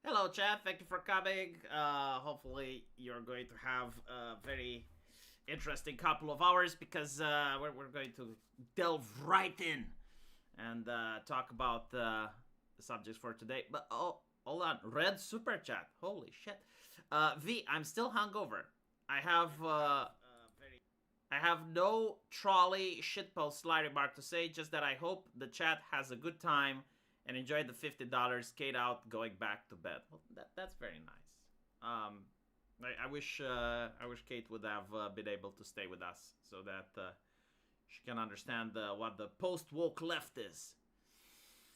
Hello, chat. Thank you for coming. Hopefully, you're going to have a very interesting couple of hours because we're going to delve right in and talk about the subjects for today. But hold on, red super chat. Holy shit. V, I'm still hungover. I have I have no trolley shitpost sly remark to say. Just that I hope the chat has a good time and enjoy the $50 skate out going back to bed. Well, that's very nice. I wish Kate would have been able to stay with us so that she can understand what the post woke left is.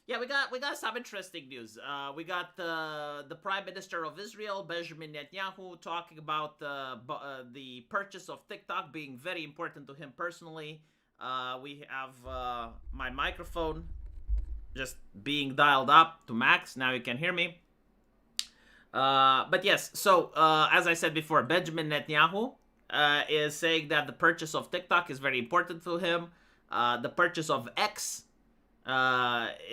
Yeah, we got some interesting news. We got the Prime Minister of Israel, Benjamin Netanyahu, talking about the purchase of TikTok being very important to him personally. We have my microphone just being dialed up to max. Now you can hear me. But yes, so as I said before, Benjamin Netanyahu is saying that the purchase of TikTok is very important to him. The purchase of X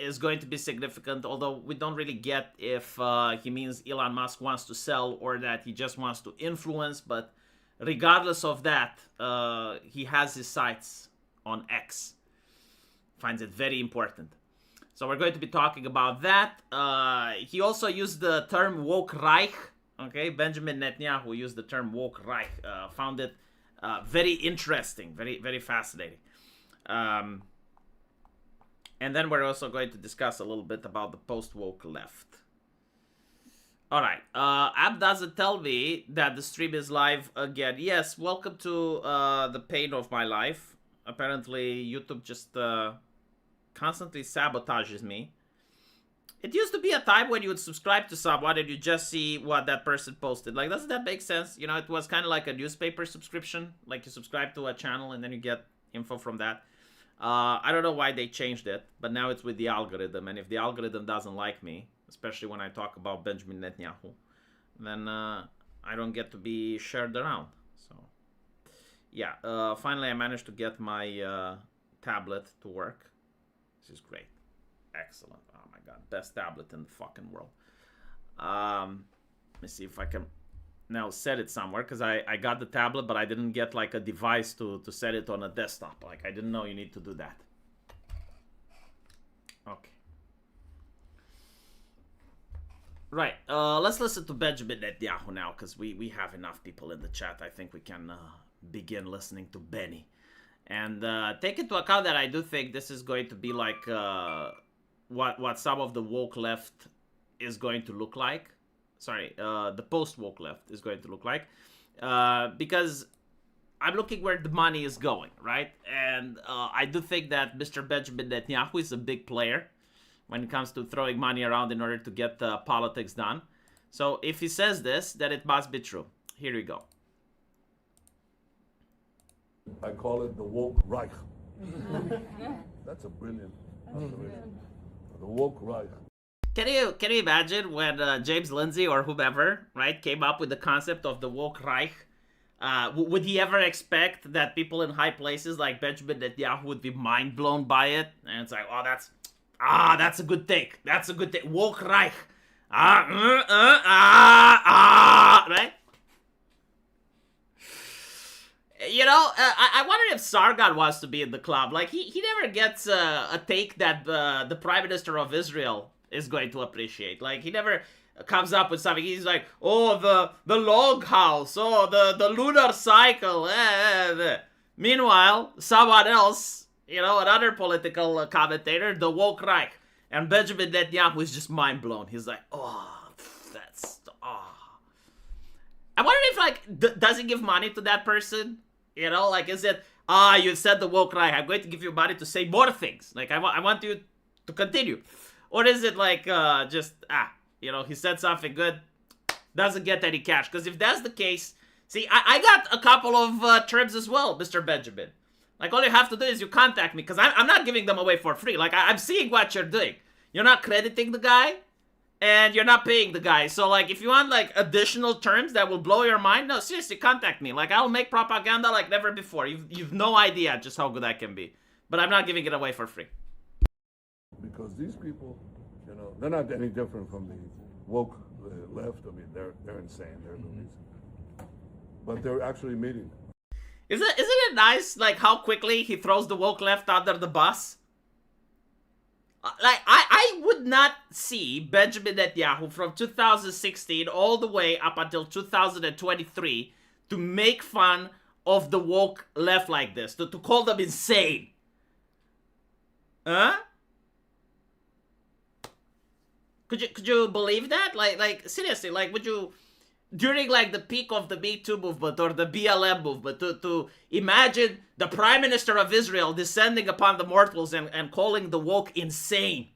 is going to be significant, although we don't really get if he means Elon Musk wants to sell or that he just wants to influence. But regardless of that, he has his sights on X. Finds it very important. So we're going to be talking about that. He also used the term woke Reich. Okay, Benjamin Netanyahu used the term woke Reich. Found it very interesting, very, very fascinating. And then we're also going to discuss a little bit about the post-woke left. All right. App doesn't tell me that the stream is live again. Yes, welcome to the pain of my life. Apparently, YouTube just constantly sabotages me. It used to be a time when you would subscribe to someone and you just see what that person posted. Like, doesn't that make sense? You know, it was kind of like a newspaper subscription. Like, you subscribe to a channel and then you get info from that. I don't know why they changed it, but now it's with the algorithm. And if the algorithm doesn't like me, especially when I talk about Benjamin Netanyahu, then I don't get to be shared around. So, yeah. Finally, I managed to get my tablet to work. This is great. Excellent. Oh my god. Best tablet in the fucking world. Let me see if I can now set it somewhere, because I got the tablet, but I didn't get like a device to set it on a desktop. Like, I didn't know you need to do that. Okay. Right. Let's listen to Benjamin Netanyahu now, because we have enough people in the chat. I think we can begin listening to Benny. And take into account that I do think this is going to be like what some of the woke left is going to look like. Sorry, the post-woke left is going to look like. Because I'm looking where the money is going, right? And I do think that Mr. Benjamin Netanyahu is a big player when it comes to throwing money around in order to get politics done. So if he says this, then it must be true. Here we go. I call it the woke Reich. That's a brilliant. The woke Reich. Can you imagine when James Lindsay or whomever, right, came up with the concept of the woke Reich? Would he ever expect that people in high places like Benjamin Netanyahu would be mind blown by it? And it's like, oh, that's a good take. That's a good take. Woke Reich. Right? You know, I wonder if Sargon wants to be in the club. Like, he never gets a take that the Prime Minister of Israel is going to appreciate. Like, he never comes up with something. He's like, oh, the log house. Oh, the lunar cycle. Meanwhile, someone else, you know, another political commentator, the woke Reich. And Benjamin Netanyahu is just mind blown. He's like, oh, that's... Oh. I wonder if, like, does he give money to that person? You know, like, is it, you said the woke Reich, I'm going to give you money to say more things. Like, I want you to continue. Or is it like, just, you know, he said something good, doesn't get any cash. Because if that's the case, see, I got a couple of terms as well, Mr. Benjamin. Like, all you have to do is you contact me, because I'm not giving them away for free. Like, I'm seeing what you're doing. You're not crediting the guy, and you're not paying the guy. So, like, if you want, like, additional terms that will blow your mind, no, seriously, contact me. Like, I'll make propaganda like never before. You've no idea just how good I can be. But I'm not giving it away for free. Because these people, you know, they're not any different from the woke left, I mean, they're insane. They're movies. But they're actually meeting. Isn't it nice, like, how quickly he throws the woke left under the bus? Like, I would not see Benjamin Netanyahu from 2016 all the way up until 2023 to make fun of the woke left like this, to call them insane. Huh? Could you believe that? Like seriously, like, would you, during like the peak of the Me Too movement or the BLM movement, to imagine the Prime Minister of Israel descending upon the mortals and calling the woke insane?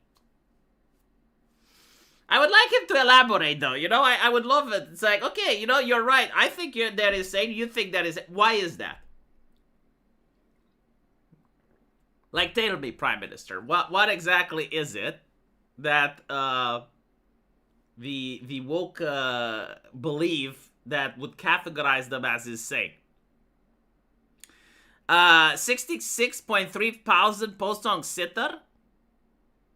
I would like him to elaborate, though. You know, I would love it. It's like, okay, you know, you're right. I think that is insane. You think that is. Why is that? Like, tell me, Prime Minister, what exactly is it that the woke believe that would categorize them as insane? 66.3 thousand posts on Sitter.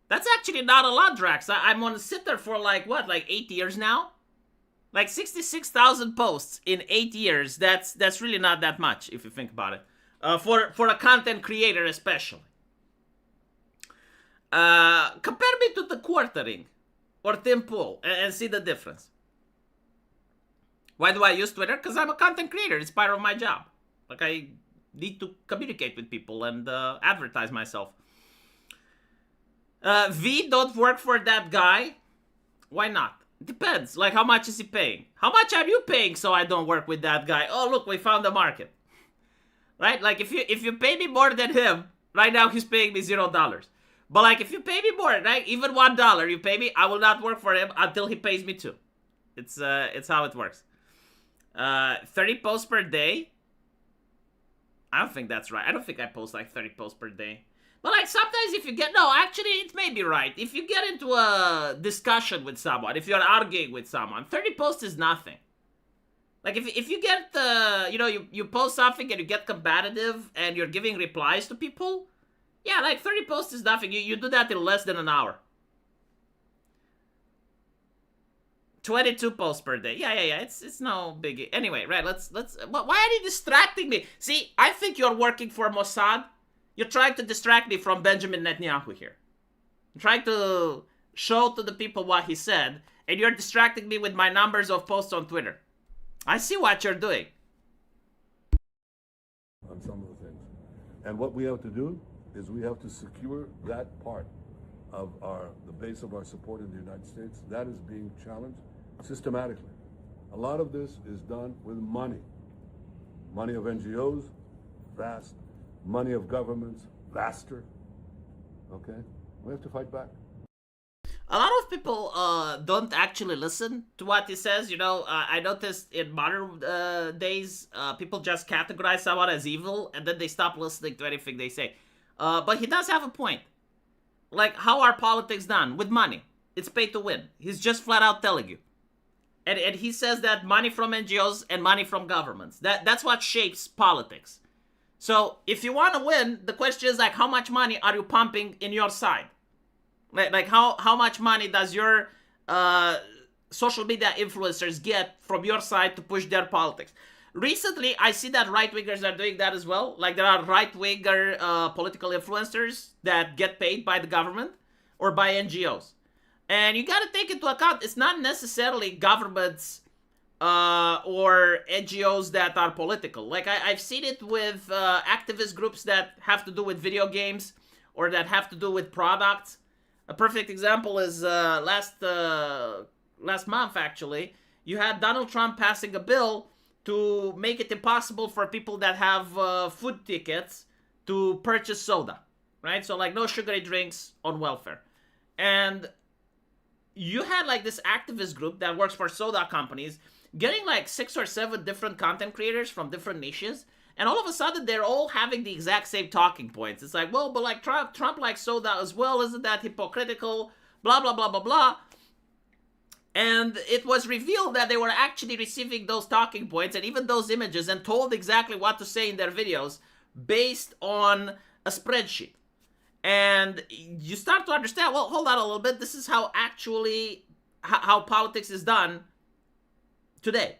That's actually not a lot, Drax. I'm on Sitter for like 8 years now? Like 66,000 posts in 8 years. That's really not that much if you think about it. For a content creator especially. Compare me to the Quartering or Tim Pool and see the difference. Why do I use Twitter? Because I'm a content creator. It's part of my job. Like, I need to communicate with people and advertise myself. V don't work for that guy. Why not? Depends. Like, how much is he paying? How much are you paying so I don't work with that guy? Oh, look, we found a market. Right? Like, if you pay me more than him, right now he's paying me $0. But like, if you pay me more, right? Even $1 you pay me, I will not work for him until he pays me too. It's how it works. 30 posts per day. I don't think that's right. I don't think I post like 30 posts per day. But like, sometimes if you get, no, actually it may be right. If you get into a discussion with someone, if you're arguing with someone, 30 posts is nothing. Like, if you get, you know, you post something and you get combative and you're giving replies to people, yeah, like 30 posts is nothing. You do that in less than an hour. 22 posts per day. Yeah. It's no biggie. Anyway, right, let's why are you distracting me? See, I think you're working for Mossad. You're trying to distract me from Benjamin Netanyahu here. I'm trying to show to the people what he said, and you're distracting me with my numbers of posts on Twitter. I see what you're doing. On some of the things. And what we have to do is we have to secure that part of the base of our support in the United States. That is being challenged systematically. A lot of this is done with money. Money of NGOs, vast. Money of governments, vaster. Okay? We have to fight back. A lot of people don't actually listen to what he says. You know, I noticed in modern days, people just categorize someone as evil and then they stop listening to anything they say. But he does have a point. Like, how are politics done? With money. It's pay to win. He's just flat out telling you. And he says that money from NGOs and money from governments. That's what shapes politics. So, if you want to win, the question is, like, how much money are you pumping in your side? Like how much money does your social media influencers get from your side to push their politics? Recently, I see that right-wingers are doing that as well. Like, there are right-winger political influencers that get paid by the government or by NGOs. And you got to take into account, it's not necessarily governments or NGOs that are political. Like, I've seen it with activist groups that have to do with video games or that have to do with products. A perfect example is last month, actually, you had Donald Trump passing a bill to make it impossible for people that have food tickets to purchase soda, right? So, like, no sugary drinks on welfare. And you had, like, this activist group that works for soda companies getting, like, 6 or 7 different content creators from different niches. And all of a sudden, they're all having the exact same talking points. It's like, well, but like Trump likes soda as well. Isn't that hypocritical? Blah, blah, blah, blah, blah. And it was revealed that they were actually receiving those talking points and even those images and told exactly what to say in their videos based on a spreadsheet. And you start to understand, well, hold on a little bit. This is how actually how politics is done today.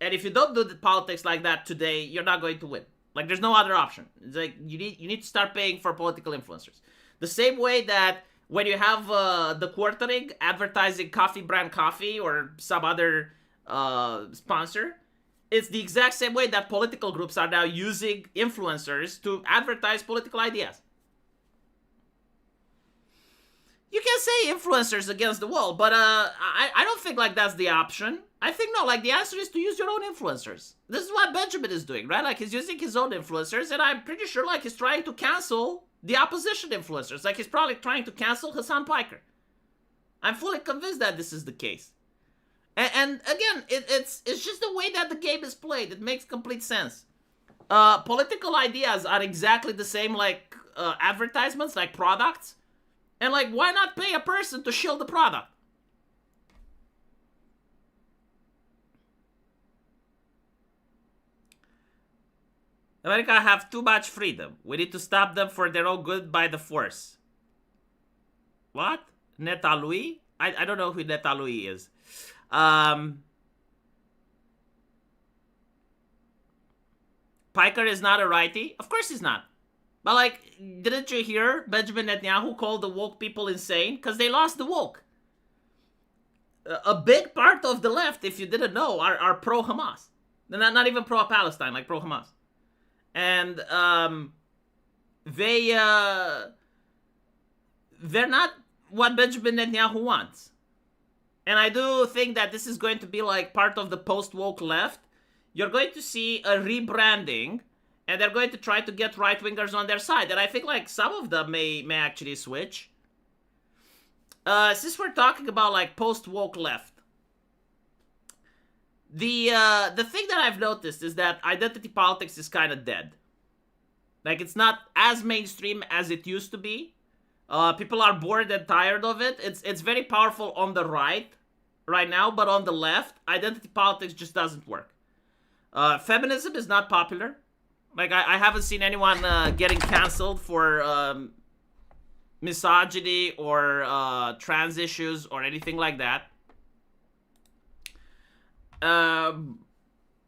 And if you don't do the politics like that today, you're not going to win. Like, there's no other option. It's like you need to start paying for political influencers. The same way that when you have the Quartering advertising coffee brand coffee or some other sponsor, it's the exact same way that political groups are now using influencers to advertise political ideas. You can say influencers against the wall, but I don't think like that's the option. I think no, like the answer is to use your own influencers. This is what Benjamin is doing, right? Like he's using his own influencers, and I'm pretty sure like he's trying to cancel the opposition influencers. Like he's probably trying to cancel Hassan Piker. I'm fully convinced that this is the case. And again, it's just the way that the game is played. It makes complete sense. Political ideas are exactly the same like advertisements, like products. And like, why not pay a person to shill the product? America have too much freedom. We need to stop them for their own good by the force. What? Netalui? I don't know who Netalui is. Piker is not a righty? Of course he's not. But like, didn't you hear Benjamin Netanyahu call the woke people insane? Because they lost the woke. A big part of the left, if you didn't know, are pro-Hamas. They're not even pro-Palestine, like pro-Hamas. And they're not what Benjamin Netanyahu wants. And I do think that this is going to be like part of the post-woke left. You're going to see a rebranding, and they're going to try to get right-wingers on their side. And I think like some of them may actually switch. Since we're talking about like post-woke left, the thing that I've noticed is that identity politics is kind of dead. Like it's not as mainstream as it used to be. People are bored and tired of it. It's very powerful on the right now, but on the left, identity politics just doesn't work. Feminism is not popular. Like I haven't seen anyone getting canceled for misogyny or trans issues or anything like that.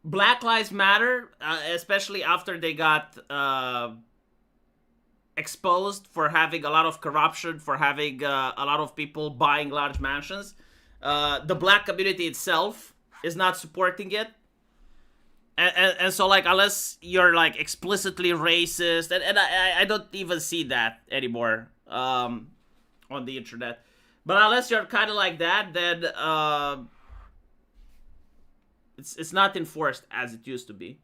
Black Lives Matter, especially after they got exposed for having a lot of corruption, for having a lot of people buying large mansions. The black community itself is not supporting it. And so, like, unless you're, like, explicitly racist, and I don't even see that anymore on the internet. But unless you're kind of like that, then it's not enforced as it used to be.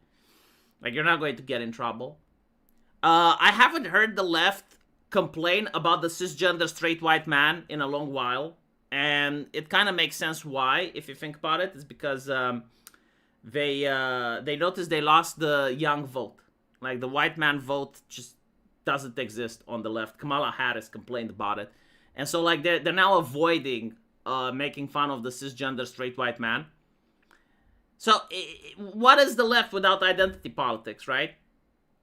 Like, you're not going to get in trouble. I haven't heard the left complain about the cisgender straight white man in a long while. And it kind of makes sense why, if you think about it. It's because they noticed they lost the young vote. Like, the white man vote just doesn't exist on the left. Kamala Harris complained about it. And so, like, they're now avoiding making fun of the cisgender straight white man. So, what is the left without identity politics, right?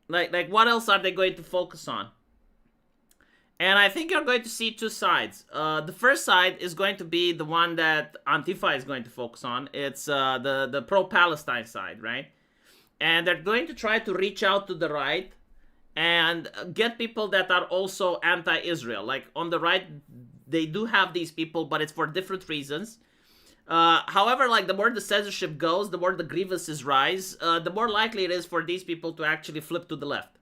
Like, what else are they going to focus on? And I think you're going to see two sides. The first side is going to be the one that Antifa is going to focus on. It's the pro-Palestine side, right? And they're going to try to reach out to the right and get people that are also anti-Israel. Like, on the right, they do have these people, but it's for different reasons. However, like, the more the censorship goes, the more the grievances rise, the more likely it is for these people to actually flip to the left.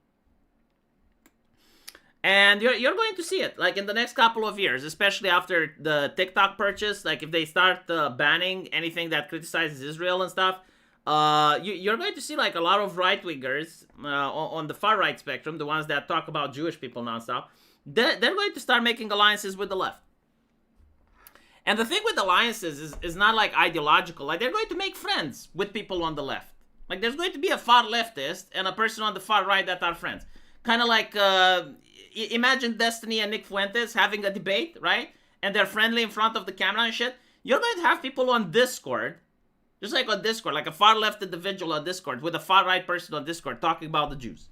And you're going to see it, like, in the next couple of years, especially after the TikTok purchase. Like, if they start banning anything that criticizes Israel and stuff, you're going to see, like, a lot of right-wingers on the far-right spectrum, the ones that talk about Jewish people nonstop, they're going to start making alliances with the left. And the thing with alliances is not, like, ideological. Like, they're going to make friends with people on the left. Like, there's going to be a far leftist and a person on the far right that are friends. Kind of like... imagine Destiny and Nick Fuentes having a debate, right? And they're friendly in front of the camera and shit. You're going to have people on Discord, just like on Discord, like a far left individual on Discord with a far right person on Discord talking about the Jews.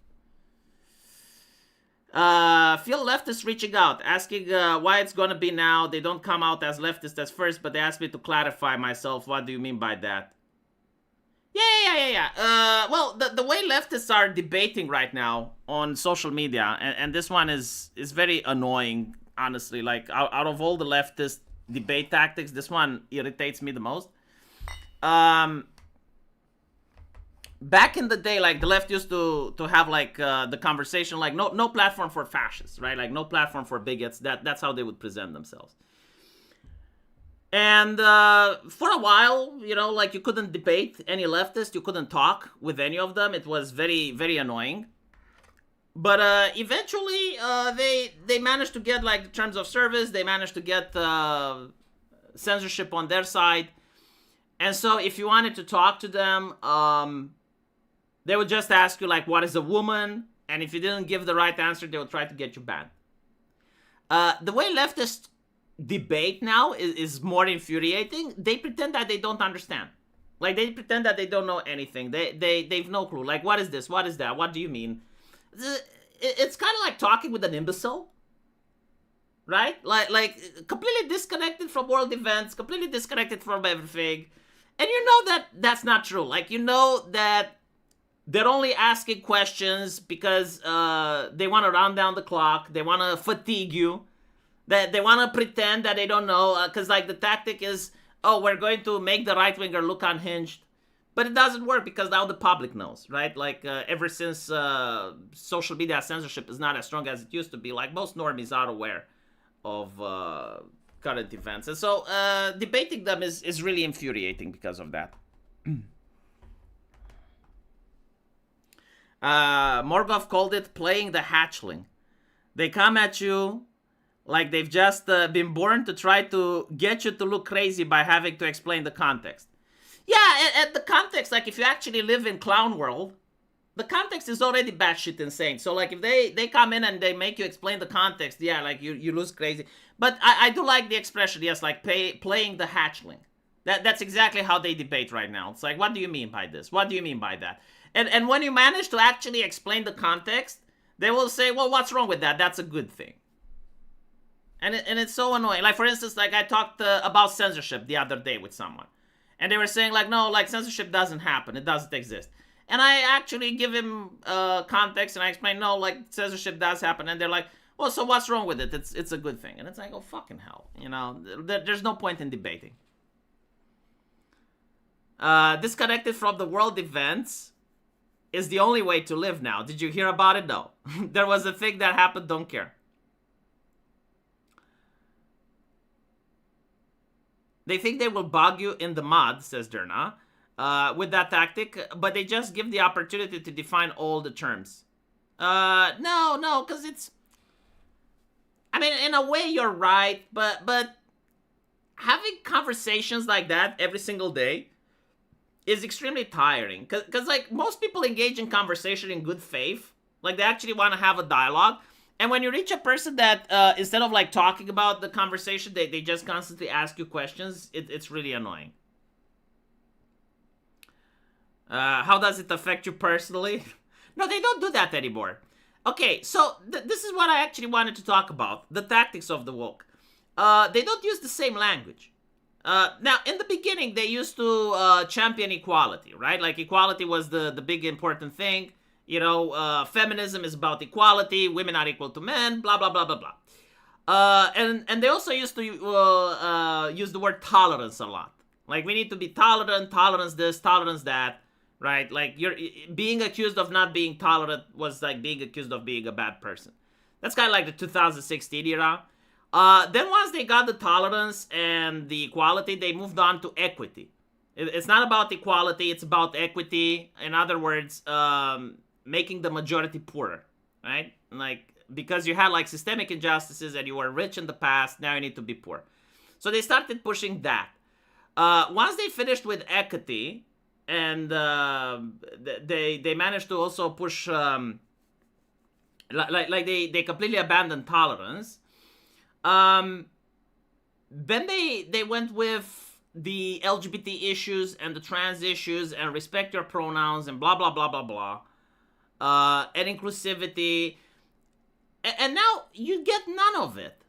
Feel leftists reaching out, asking why it's gonna be now. They don't come out as leftists as first, but they asked me to clarify myself. What do you mean by that? Yeah. Well, the way leftists are debating right now on social media, and this one is very annoying, honestly. Like, out of all the leftist debate tactics, this one irritates me the most. Back in the day, like, the left used to have like the conversation, like, no platform for fascists, right? Like, no platform for bigots. That's how they would present themselves. And for a while, like, you couldn't debate any leftist, you couldn't talk with any of them. It was very, very annoying. But eventually, they managed to get, like, terms of service. They managed to get censorship on their side. And so if you wanted to talk to them, they would just ask you, like, what is a woman? And if you didn't give the right answer, they would try to get you banned. The way leftists debate now is more infuriating. They pretend that they don't understand. Like, they pretend that they don't know anything. They've no clue. Like, what is this? What is that? What do you mean? It's kind of like talking with an imbecile, right? Like completely disconnected from world events, completely disconnected from everything. And you know that that's not true. Like, you know that they're only asking questions because they want to round down the clock. They want to fatigue you. That they want to pretend that they don't know, because like the tactic is, oh, we're going to make the right winger look unhinged, but it doesn't work because now the public knows, right? Like ever since social media censorship is not as strong as it used to be, like most normies are aware of current events, and so debating them is really infuriating because of that. Morgov called it playing the hatchling. They come at you like they've just been born to try to get you to look crazy by having to explain the context. Yeah, and the context, like if you actually live in clown world, the context is already batshit insane. So like if they come in and they make you explain the context, yeah, like you lose crazy. But I do like the expression, yes, like playing the hatchling. That's exactly how they debate right now. It's like, what do you mean by this? What do you mean by that? And when you manage to actually explain the context, they will say, well, what's wrong with that? That's a good thing. And it's so annoying. Like, for instance, like I talked about censorship the other day with someone. And they were saying, like, no, like, censorship doesn't happen. It doesn't exist. And I actually give him context and I explain, no, like, censorship does happen. And they're like, well, so what's wrong with it? It's a good thing. And it's like, oh, fucking hell. There's no point in debating. Disconnected from the world events is the only way to live now. Did you hear about it? No. There was a thing that happened, don't care. They think they will bog you in the mud, says Derna, with that tactic, but they just give the opportunity to define all the terms. No, because it's... I mean, in a way, you're right, but having conversations like that every single day is extremely tiring. Because, like, most people engage in conversation in good faith. Like, they actually want to have a dialogue. And when you reach a person that, instead of, like, talking about the conversation, they just constantly ask you questions, it's really annoying. How does it affect you personally? No, they don't do that anymore. Okay, so this is what I actually wanted to talk about. The tactics of the woke. They don't use the same language. Now, in the beginning, they used to champion equality, right? Like, equality was the big important thing. Feminism is about equality. Women are equal to men. Blah, blah, blah, blah, blah. And they also used to use the word tolerance a lot. Like, we need to be tolerant, tolerance this, tolerance that, right? Like, you're being accused of not being tolerant was like being accused of being a bad person. That's kind of like the 2016 era. Then once they got the tolerance and the equality, they moved on to equity. It's not about equality, it's about equity. In other words, making the majority poorer, right? Like, because you had like systemic injustices and you were rich in the past, now you need to be poor. So they started pushing that. Once they finished with equity, and they managed to also push, they completely abandoned tolerance. Then they went with the LGBT issues and the trans issues and respect your pronouns and blah, blah, blah, blah, blah. And inclusivity. And now you get none of it.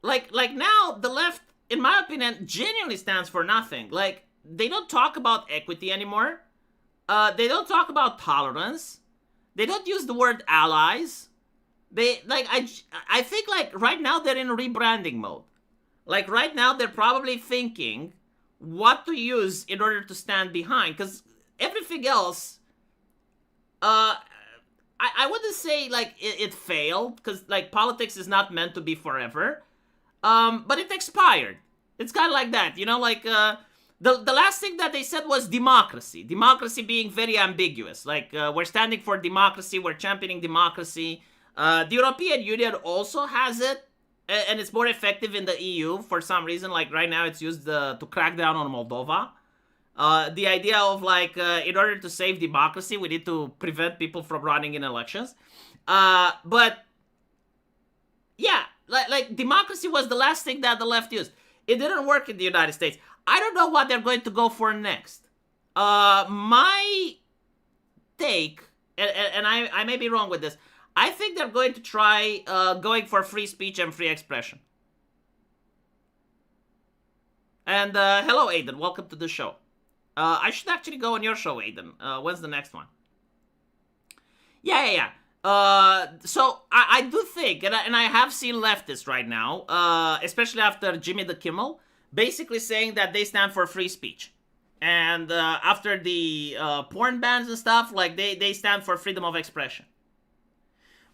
Like now the left, in my opinion, genuinely stands for nothing. Like, they don't talk about equity anymore. They don't talk about tolerance. They don't use the word allies. They, like, I think, like, right now they're in rebranding mode. Like, right now they're probably thinking what to use in order to stand behind. Because everything else, I wouldn't say, like, it failed. Because, like, politics is not meant to be forever. But it expired. It's kind of like that, you know, like, the last thing that they said was democracy. Democracy being very ambiguous. Like, we're standing for democracy, we're championing democracy. The European Union also has it, and it's more effective in the EU for some reason. Like, right now it's used to crack down on Moldova. The idea of, like, in order to save democracy, we need to prevent people from running in elections. But, yeah, like democracy was the last thing that the left used. It didn't work in the United States. I don't know what they're going to go for next. My take, and I may be wrong with this, I think they're going to try going for free speech and free expression. And hello, Aiden. Welcome to the show. I should actually go on your show, Aiden. When's the next one? Yeah. So I do think, and I have seen leftists right now, especially after Jimmy the Kimmel, basically saying that they stand for free speech. And after the porn bans and stuff, like, they stand for freedom of expression.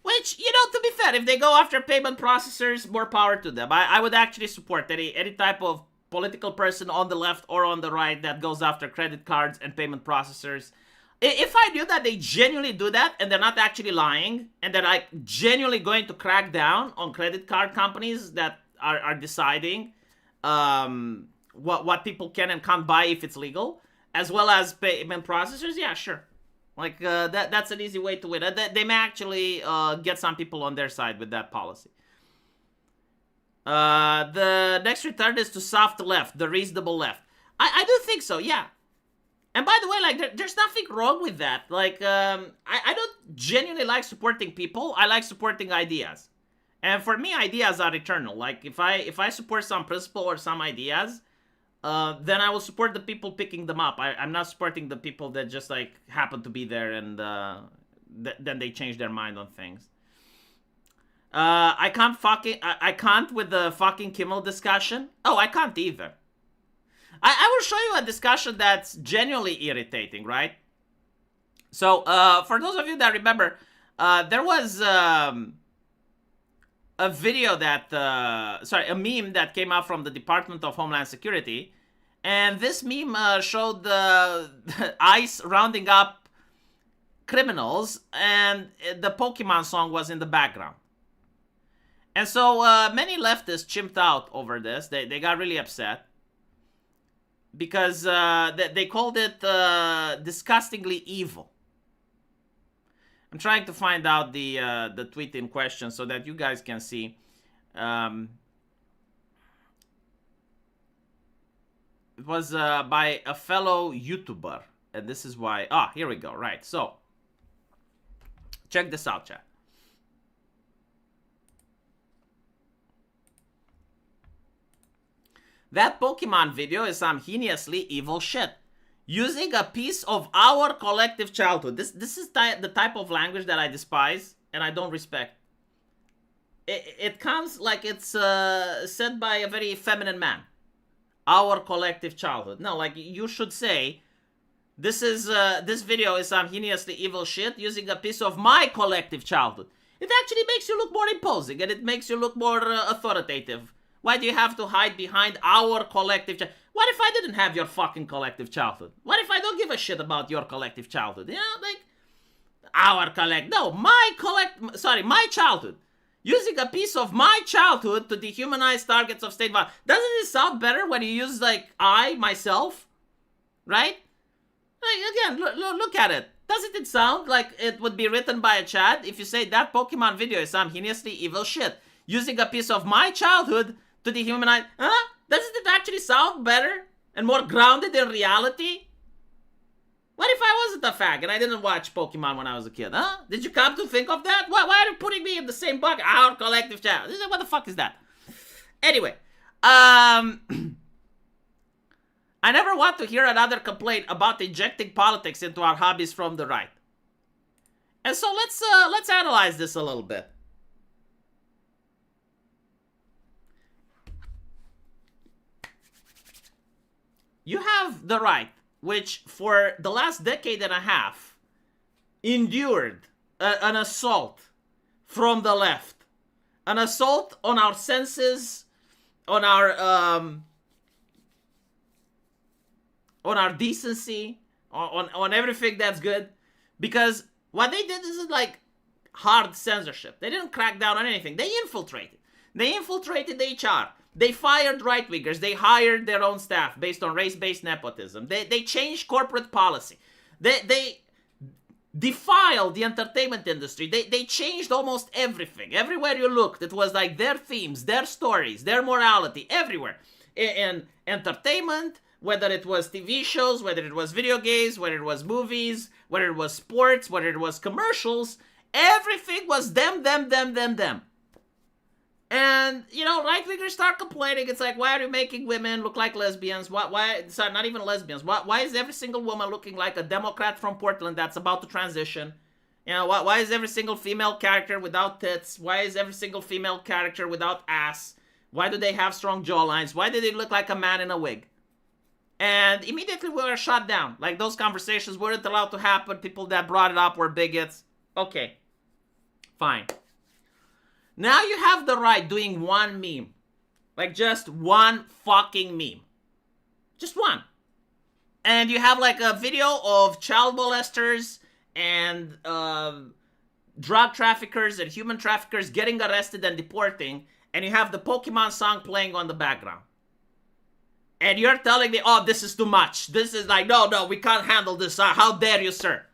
Which, you know, to be fair, if they go after payment processors, more power to them. I would actually support any type of political person on the left or on the right that goes after credit cards and payment processors. If I knew that they genuinely do that and they're not actually lying and they're, like, genuinely going to crack down on credit card companies that are deciding what people can and can't buy if it's legal, as well as payment processors, yeah, sure. Like, that's an easy way to win. They may actually get some people on their side with that policy. The next return is to soft left, the reasonable left. I do think so, yeah. And by the way, like, there's nothing wrong with that. Like, I don't genuinely like supporting people. I like supporting ideas. And for me, ideas are eternal. Like, if I support some principle or some ideas, then I will support the people picking them up. I'm not supporting the people that just, like, happen to be there and then they change their mind on things. I can't with the fucking Kimmel discussion. Oh, I can't either. I will show you a discussion that's genuinely irritating, right? So, for those of you that remember, there was a video that, a meme that came out from the Department of Homeland Security. And this meme showed the ICE rounding up criminals, and the Pokemon song was in the background. And so many leftists chimped out over this. They got really upset. Because they called it disgustingly evil. I'm trying to find out the tweet in question so that you guys can see. It was by a fellow YouTuber. And this is why... Ah, here we go. Right. So, check this out, chat. That Pokemon video is some heinously evil shit. Using a piece of our collective childhood. This is the type of language that I despise and I don't respect. It comes like it's said by a very feminine man. Our collective childhood. No, like, you should say, this video is some heinously evil shit using a piece of my collective childhood. It actually makes you look more imposing and it makes you look more authoritative. Why do you have to hide behind our collective childhood? What if I didn't have your fucking collective childhood? What if I don't give a shit about your collective childhood? You know, like, my childhood. Using a piece of my childhood to dehumanize targets of state violence. Doesn't it sound better when you use, like, myself? Right? Like, again, look at it. Doesn't it sound like it would be written by a Chad if you say that Pokemon video is some heinously evil shit? Using a piece of my childhood to dehumanize... Huh? Doesn't it actually sound better and more grounded in reality? What if I wasn't a fag and I didn't watch Pokemon when I was a kid, huh? Did you come to think of that? Why are you putting me in the same bucket? Our collective child. What the fuck is that? Anyway, I never want to hear another complaint about injecting politics into our hobbies from the right. And so let's analyze this a little bit. You have the right, which for the last decade and a half endured an assault from the left, an assault on our senses, on our decency, on everything that's good, because what they did isn't like hard censorship. They didn't crack down on anything. They infiltrated. They infiltrated HR. They fired right-wingers. They hired their own staff based on race-based nepotism. They changed corporate policy. They defiled the entertainment industry. They changed almost everything. Everywhere you looked, it was like their themes, their stories, their morality, everywhere. In entertainment, whether it was TV shows, whether it was video games, whether it was movies, whether it was sports, whether it was commercials, everything was them. And, you know, right-wingers start complaining. It's like, why are you making women look like lesbians? Why sorry, not even lesbians. Why is every single woman looking like a Democrat from Portland that's about to transition? You know, why is every single female character without tits? Why is every single female character without ass? Why do they have strong jawlines? Why do they look like a man in a wig? And immediately we were shut down. Like, those conversations weren't allowed to happen. People that brought it up were bigots. Okay. Fine. Now you have the right doing one meme. Like, just one fucking meme. Just one. And you have, like, a video of child molesters and drug traffickers and human traffickers getting arrested and deporting. And you have the Pokemon song playing on the background. And you're telling me, oh, this is too much. This is like, no, we can't handle this. How dare you, sir?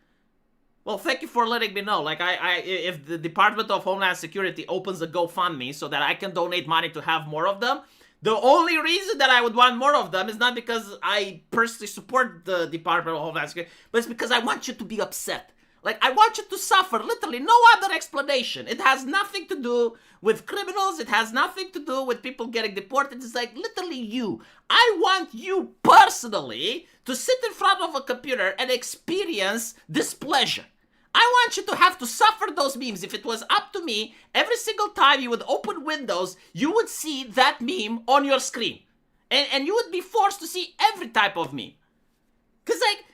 Well, thank you for letting me know. Like, if the Department of Homeland Security opens a GoFundMe so that I can donate money to have more of them, the only reason that I would want more of them is not because I personally support the Department of Homeland Security, but it's because I want you to be upset. Like, I want you to suffer, literally, no other explanation. It has nothing to do with criminals. It has nothing to do with people getting deported. It's like, literally you. I want you personally to sit in front of a computer and experience displeasure. I want you to have to suffer those memes. If it was up to me, every single time you would open Windows, you would see that meme on your screen. And you would be forced to see every type of meme. Because, like,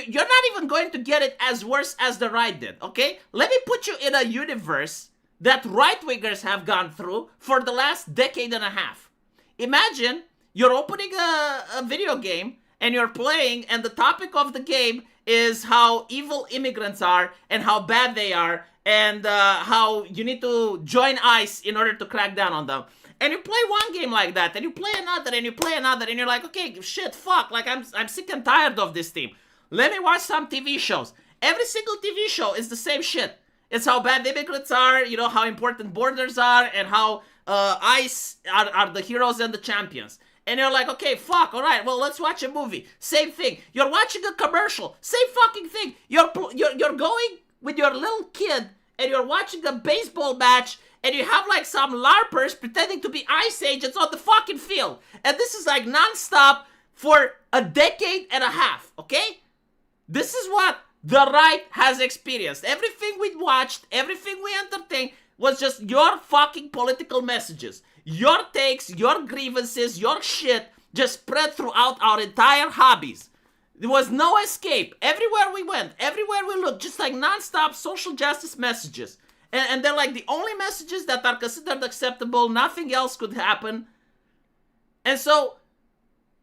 you're not even going to get it as worse as the right did, okay? Let me put you in a universe that right-wingers have gone through for the last decade and a half. Imagine you're opening a video game and you're playing, and the topic of the game is how evil immigrants are and how bad they are and how you need to join ICE in order to crack down on them. And you play one game like that, and you play another, and you play another, and you're like, okay, shit, fuck, like I'm sick and tired of this team. Let me watch some TV shows. Every single TV show is the same shit. It's how bad immigrants are, you know, how important borders are, and how ICE are the heroes and the champions. And you're like, okay, fuck, alright, well, let's watch a movie. Same thing. You're watching a commercial. Same fucking thing. You're going with your little kid, and you're watching a baseball match, and you have, like, some LARPers pretending to be ICE agents on the fucking field. And this is, like, non-stop for a decade and a half, okay? This is what the right has experienced. Everything we watched, everything we entertained was just your fucking political messages. Your takes, your grievances, your shit just spread throughout our entire hobbies. There was no escape. Everywhere we went, everywhere we looked, just like non-stop social justice messages. And they're like the only messages that are considered acceptable. Nothing else could happen. And so,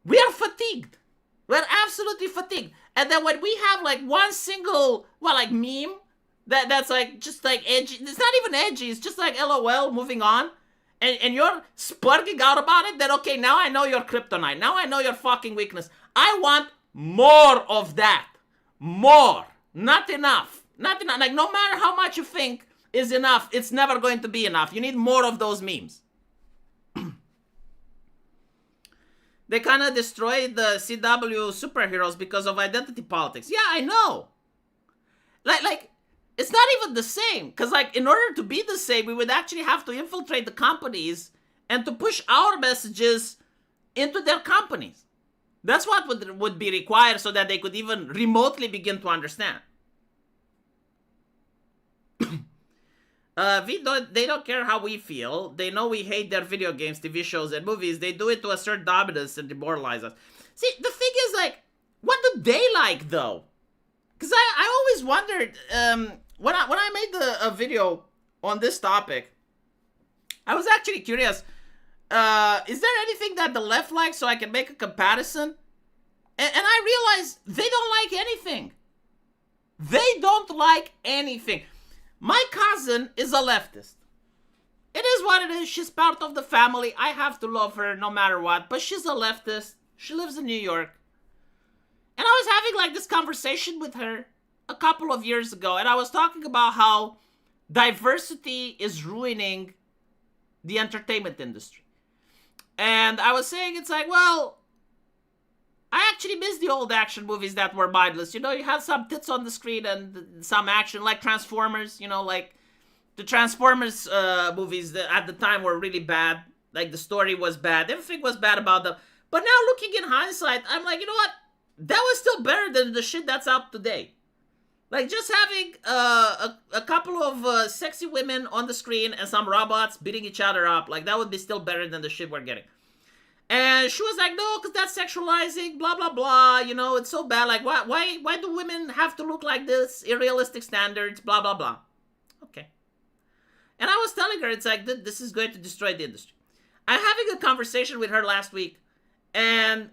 we are fatigued. We're absolutely fatigued. And then when we have like one single, well, like meme, that's like, just like edgy. It's not even edgy. It's just like LOL, moving on. And you're spurging out about it, then okay, now I know your kryptonite. Now I know your fucking weakness. I want more of that. More. Not enough. Not enough. Like, no matter how much you think is enough, it's never going to be enough. You need more of those memes. they kind of destroyed the CW superheroes because of identity politics. Yeah, I know. Like, it's not even the same. Because, like, in order to be the same, we would actually have to infiltrate the companies and to push our messages into their companies. That's what would be required so that they could even remotely begin to understand. They don't care how we feel. They know we hate their video games, TV shows, and movies. They do it to assert dominance and demoralize us. See, the thing is, like, what do they like, though? Because I always wondered, when I made a video on this topic, I was actually curious, is there anything that the left likes so I can make a comparison? And I realized they don't like anything. They don't like anything. My cousin is a leftist. It is what it is. She's part of the family. I have to love her no matter what. But she's a leftist. She lives in New York. And I was having like this conversation with her a couple of years ago. And I was talking about how diversity is ruining the entertainment industry. And I was saying, it's like, well, I actually miss the old action movies that were mindless. You know, you had some tits on the screen and some action, like Transformers. You know, like the Transformers movies that at the time were really bad. Like the story was bad. Everything was bad about them. But now looking in hindsight, I'm like, you know what? That was still better than the shit that's out today. Like just having a couple of sexy women on the screen and some robots beating each other up. Like that would be still better than the shit we're getting. And she was like, no, because that's sexualizing, blah, blah, blah. You know, it's so bad. Like, why do women have to look like this? Unrealistic standards, blah, blah, blah. Okay. And I was telling her, it's like, this is going to destroy the industry. I'm having a conversation with her last week. And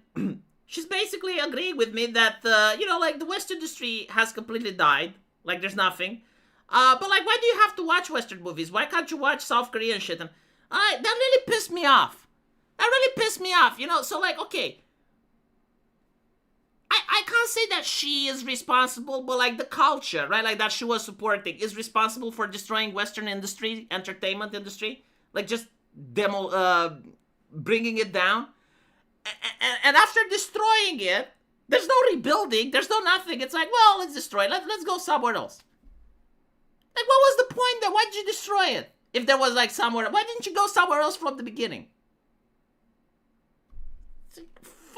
she's basically agreeing with me that, you know, like, the Western industry has completely died. Like, there's nothing. But, like, why do you have to watch Western movies? Why can't you watch South Korean shit? And that really pissed me off. That really pissed me off, you know? So, like, okay. I can't say that she is responsible, but, like, the culture, right? Like, that she was supporting is responsible for destroying Western industry, entertainment industry. Like, just bringing it down. And after destroying it, there's no rebuilding. There's no nothing. It's like, well, let's destroy it. Let's go somewhere else. Like, what was the point then? Why did you destroy it? If there was, like, somewhere... Why didn't you go somewhere else from the beginning?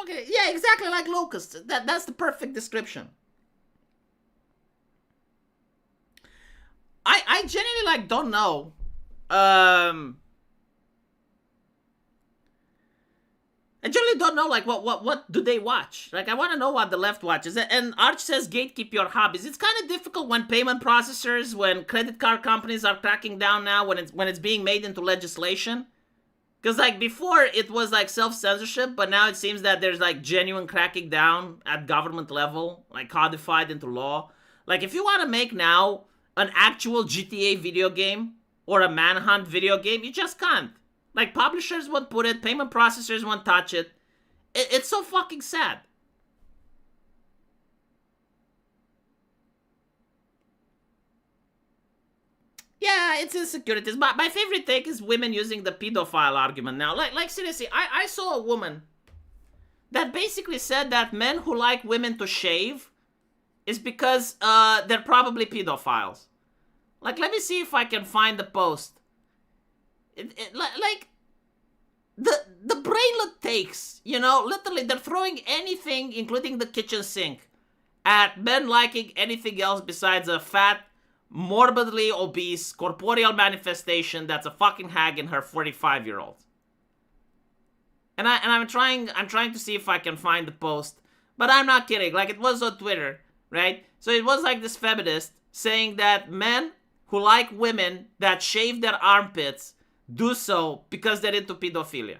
Yeah, exactly like locusts. That's the perfect description. I genuinely like don't know. I genuinely don't know like what do they watch? Like I want to know what the left watches. And Arch says gatekeep your hobbies. It's kind of difficult when payment processors, when credit card companies are cracking down now when it's being made into legislation. Because, like, before, it was, like, self-censorship, but now it seems that there's, like, genuine cracking down at government level, like, codified into law. Like, if you want to make now an actual GTA video game or a Manhunt video game, you just can't. Like, publishers won't put it, payment processors won't touch it. It's so fucking sad. Yeah, it's insecurities. But my favorite take is women using the pedophile argument now. Like seriously, I saw a woman that basically said that men who like women to shave is because they're probably pedophiles. Like, let me see if I can find the post. Like, the brainlet takes, you know, literally they're throwing anything, including the kitchen sink, at men liking anything else besides a fat, morbidly obese, corporeal manifestation that's a fucking hag in her 45-year-old. And I'm trying to see if I can find the post, but I'm not kidding. Like, it was on Twitter, right? So it was like this feminist saying that men who like women that shave their armpits do so because they're into pedophilia.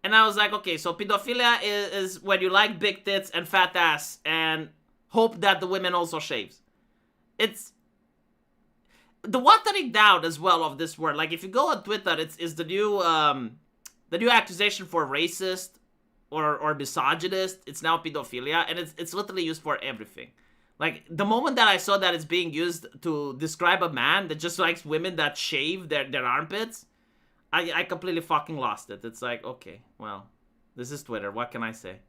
And I was like, okay, so pedophilia is when you like big tits and fat ass and hope that the women also shaves. It's the watering down as well of this word. Like if you go on Twitter, it's the new accusation for racist or misogynist. It's now pedophilia, and it's literally used for everything. Like the moment that I saw that it's being used to describe a man that just likes women that shave their armpits, I completely fucking lost it. It's like, okay, well, This is Twitter. What can I say?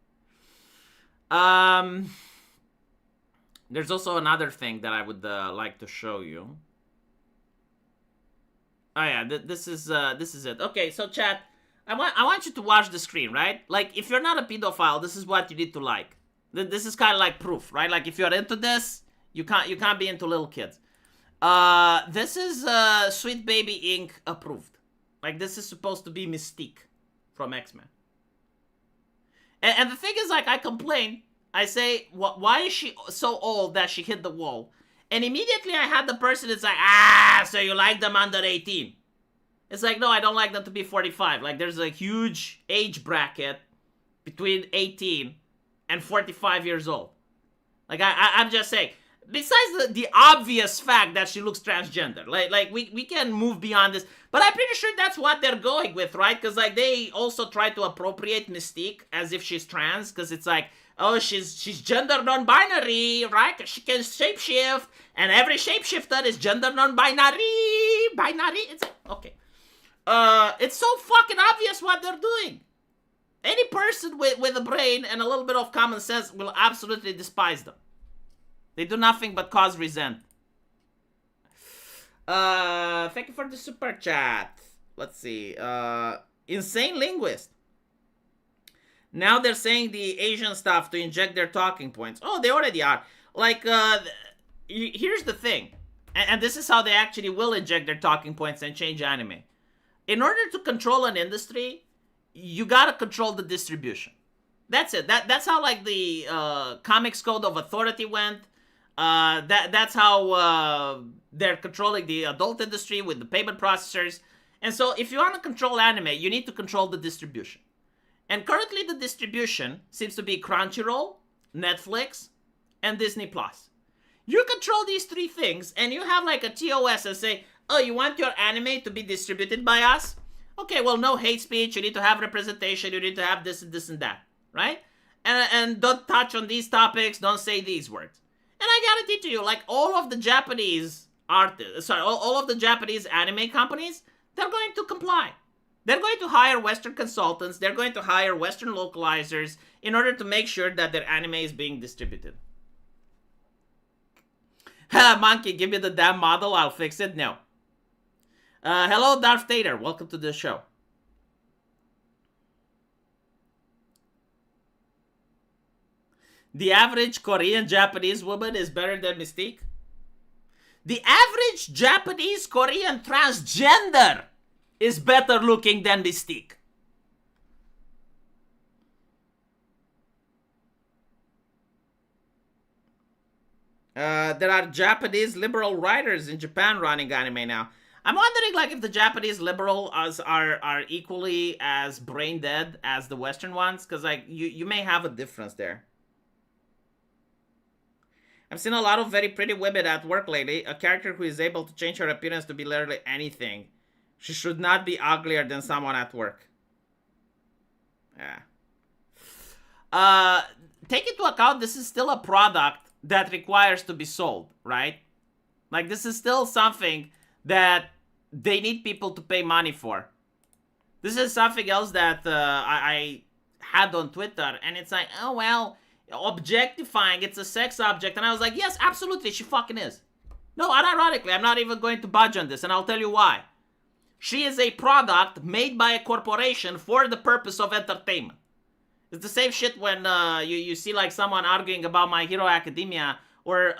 There's also another thing that I would like to show you. Oh yeah, this is it. Okay, so chat, I want you to watch the screen, right? Like, if you're not a pedophile, this is what you need to like. This is kind of like proof, right? Like, if you're into this, you can't be into little kids. This is Sweet Baby Inc. approved. Like, this is supposed to be Mystique from X-Men. And the thing is, like, I complain. I say, why is she so old that she hit the wall? And immediately I had the person that's like, so you like them under 18. It's like, no, I don't like them to be 45. Like, there's a huge age bracket between 18 and 45 years old. Like, I'm just saying, besides the obvious fact that she looks transgender, like we can move beyond this. But I'm pretty sure that's what they're going with, right? Because, like, they also try to appropriate Mystique as if she's trans, because it's like, oh, she's gender non-binary, right? She can shapeshift, and every shapeshifter is gender non-binary. It's like, okay. It's so fucking obvious what they're doing. Any person with a brain and a little bit of common sense will absolutely despise them. They do nothing but cause resent. Thank you for the super chat. Let's see. Insane Linguist. Now they're saying the Asian stuff to inject their talking points. Oh, they already are. Like, here's the thing. And this is how they actually will inject their talking points and change anime. In order to control an industry, you gotta control the distribution. That's it. That's how, like, the Comics Code of Authority went. That's how they're controlling the adult industry with the payment processors. And so if you want to control anime, you need to control the distribution. And currently the distribution seems to be Crunchyroll, Netflix, and Disney+. You control these three things, and you have like a TOS and say, oh, you want your anime to be distributed by us? Okay, well, no hate speech, you need to have representation, you need to have this and that, right? And don't touch on these topics, don't say these words. And I guarantee to you, like, all of the Japanese artists, all of the Japanese anime companies, they're going to comply. They're going to hire Western consultants, they're going to hire Western localizers in order to make sure that their anime is being distributed. Monkey, give me the damn model, I'll fix it. No. Hello, Darth Vader, welcome to the show. The average Korean Japanese woman is better than Mystique? The average Japanese Korean transgender is better looking than Mystique. There are Japanese liberal writers in Japan running anime now. I'm wondering, like, if the Japanese liberals are equally as brain dead as the Western ones, because, like, you may have a difference there. I've seen a lot of very pretty women at work lately. A character who is able to change her appearance to be literally anything. She should not be uglier than someone at work. Yeah. Take into account this is still a product that requires to be sold, right? Like, this is still something that they need people to pay money for. This is something else that I had on Twitter, and it's like, oh, well, objectifying, it's a sex object. And I was like, yes, absolutely, she fucking is. No, unironically, I'm not even going to budge on this, and I'll tell you why. She is a product made by a corporation for the purpose of entertainment. It's the same shit when you see like someone arguing about My Hero Academia or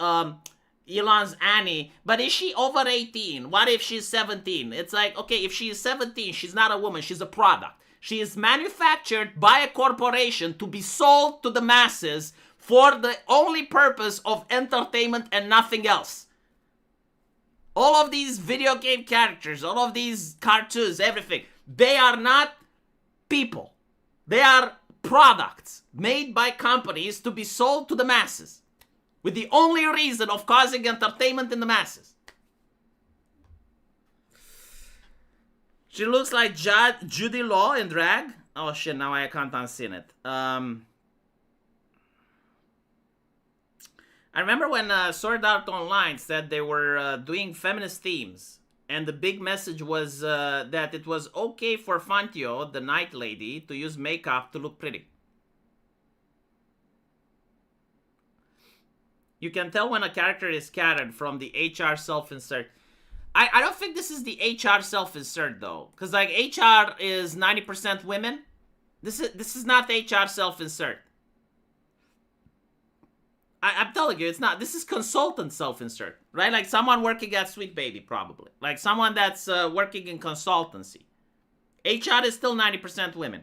Elon's Annie, but is she over 18? What if she's 17? It's like, okay, if she is 17, she's not a woman, she's a product. She is manufactured by a corporation to be sold to the masses for the only purpose of entertainment and nothing else. All of these video game characters, all of these cartoons, everything, they are not people. They are products made by companies to be sold to the masses with the only reason of causing entertainment in the masses. She looks like Judy Law in drag. Oh shit, now I can't unseen it. I remember when Sword Art Online said they were doing feminist themes and the big message was that it was okay for Fantio, the night lady, to use makeup to look pretty. You can tell when a character is scattered from the HR self-insert. I don't think this is the HR self-insert though, because like HR is 90% women. This is not HR self-insert. I'm telling you, it's not. This is consultant self-insert, right? Like someone working at Sweet Baby, probably. Like someone that's working in consultancy. HR is still 90% women.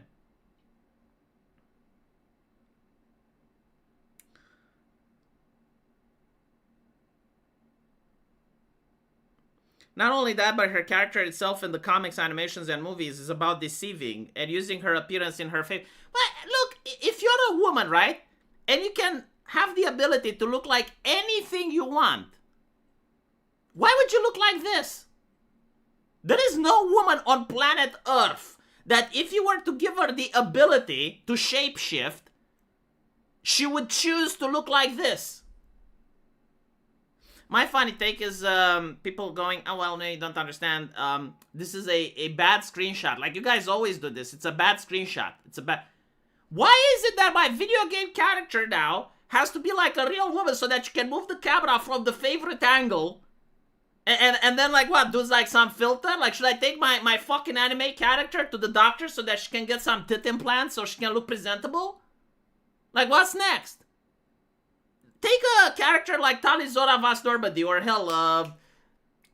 Not only that, but her character itself in the comics, animations, and movies is about deceiving and using her appearance in her face. But look, if you're a woman, right? And you can have the ability to look like anything you want, why would you look like this? There is no woman on planet Earth that if you were to give her the ability to shapeshift, she would choose to look like this. My funny take is people going, oh, well, no, you don't understand. This is a bad screenshot. Like, you guys always do this. It's a bad screenshot. It's a bad... Why is it that my video game character now has to be like a real woman so that you can move the camera from the favorite angle and then like what, do like some filter? Like, should I take my fucking anime character to the doctor so that she can get some tit implants so she can look presentable? Like, what's next? Take a character like Tali'Zorah Vast Normandy, or hell,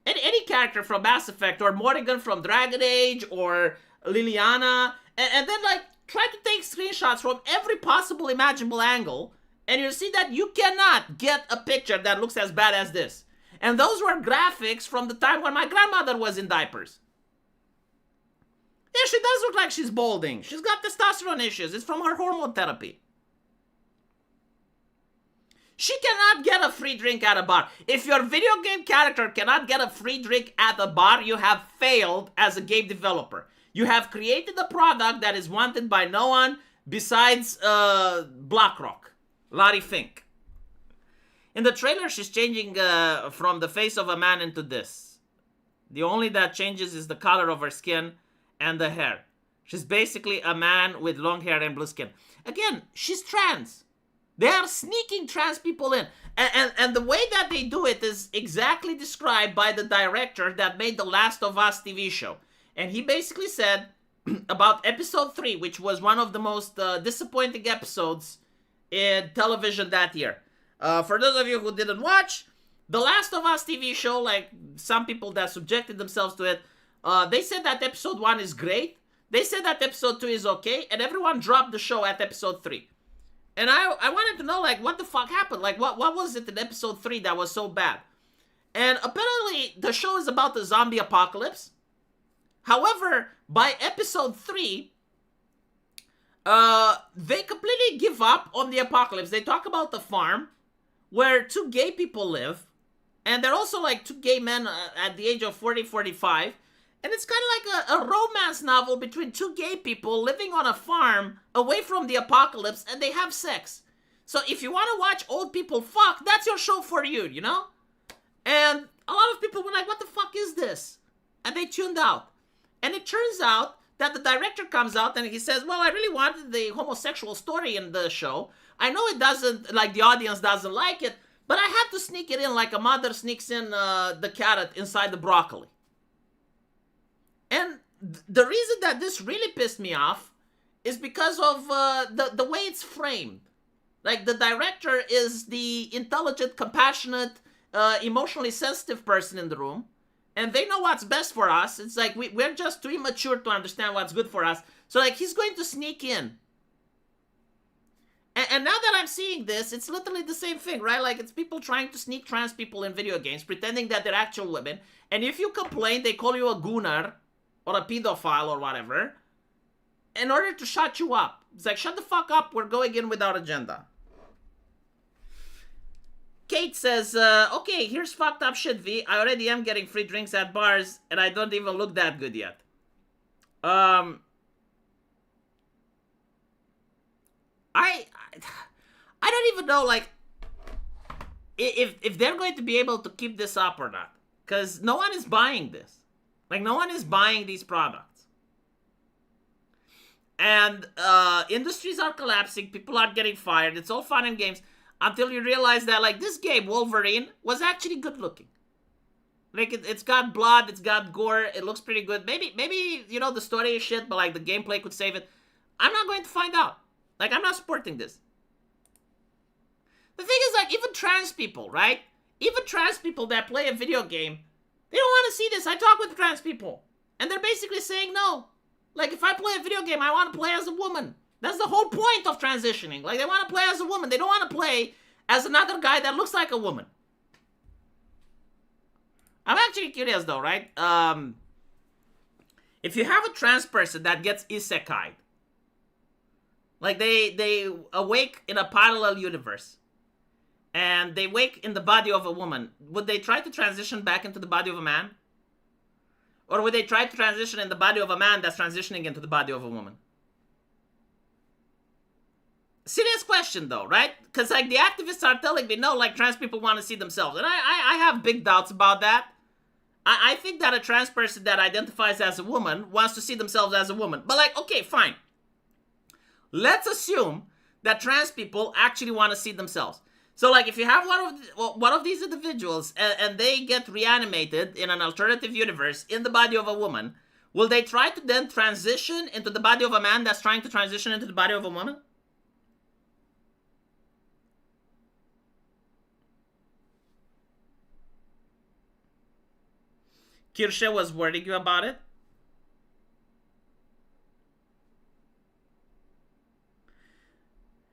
any character from Mass Effect, or Morrigan from Dragon Age, or Liliana, and then like try to take screenshots from every possible imaginable angle, and you'll see that you cannot get a picture that looks as bad as this. And those were graphics from the time when my grandmother was in diapers. Yeah, she does look like she's balding. She's got testosterone issues. It's from her hormone therapy. She cannot get a free drink at a bar. If your video game character cannot get a free drink at a bar, you have failed as a game developer. You have created a product that is wanted by no one besides BlackRock, Larry Fink. In the trailer, she's changing from the face of a man into this. The only that changes is the color of her skin and the hair. She's basically a man with long hair and blue skin. Again, she's trans. They are sneaking trans people in. And the way that they do it is exactly described by the director that made The Last of Us TV show. And he basically said about episode 3, which was one of the most disappointing episodes in television that year. For those of you who didn't watch, The Last of Us TV show, like some people that subjected themselves to it, they said that episode 1 is great. They said that episode 2 is okay. And everyone dropped the show at episode 3. And I wanted to know, like, what the fuck happened? Like, what was it in episode 3 that was so bad? And apparently, the show is about the zombie apocalypse. However, by episode 3, they completely give up on the apocalypse. They talk about the farm where 2 gay people live. And they're also, like, 2 gay men at the age of 40, 45. And it's kind of like a romance novel between 2 gay people living on a farm away from the apocalypse, and they have sex. So if you want to watch old people fuck, that's your show for you, you know? And a lot of people were like, what the fuck is this? And they tuned out. And it turns out that the director comes out and he says, well, I really wanted the homosexual story in the show. I know it doesn't, like the audience doesn't like it, but I had to sneak it in like a mother sneaks in the carrot inside the broccoli. And the reason that this really pissed me off is because of the way it's framed. Like, the director is the intelligent, compassionate, emotionally sensitive person in the room. And they know what's best for us. It's like, we're just too immature to understand what's good for us. So, like, he's going to sneak in. And now that I'm seeing this, it's literally the same thing, right? Like, it's people trying to sneak trans people in video games, pretending that they're actual women. And if you complain, they call you a gooner or a pedophile or whatever, in order to shut you up. It's like, shut the fuck up, we're going in with our agenda. Kate says, okay, here's fucked up shit, V. I already am getting free drinks at bars, and I don't even look that good yet. I don't even know, like, if they're going to be able to keep this up or not. Because no one is buying this. Like, no one is buying these products. And industries are collapsing. People are getting fired. It's all fun and games until you realize that, like, this game, Wolverine, was actually good looking. Like, it's got blood, it's got gore, it looks pretty good. Maybe, you know, the story is shit, but, like, the gameplay could save it. I'm not going to find out. Like, I'm not supporting this. The thing is, like, even trans people, right? Even trans people that play a video game, they don't want to see this. I talk with trans people, and they're basically saying no. Like, if I play a video game, I want to play as a woman. That's the whole point of transitioning. Like, they want to play as a woman. They don't want to play as another guy that looks like a woman. I'm actually curious though, right? If you have a trans person that gets isekai'd, like they awake in a parallel universe, and they wake in the body of a woman, would they try to transition back into the body of a man? Or would they try to transition in the body of a man that's transitioning into the body of a woman? Serious question though, right? Because like the activists are telling me, no, like trans people want to see themselves. And I have big doubts about that. I think that a trans person that identifies as a woman wants to see themselves as a woman. But like, okay, fine. Let's assume that trans people actually want to see themselves. So like if you have one of these individuals and they get reanimated in an alternative universe in the body of a woman, will they try to then transition into the body of a man that's trying to transition into the body of a woman? Kirsche was warning you about it.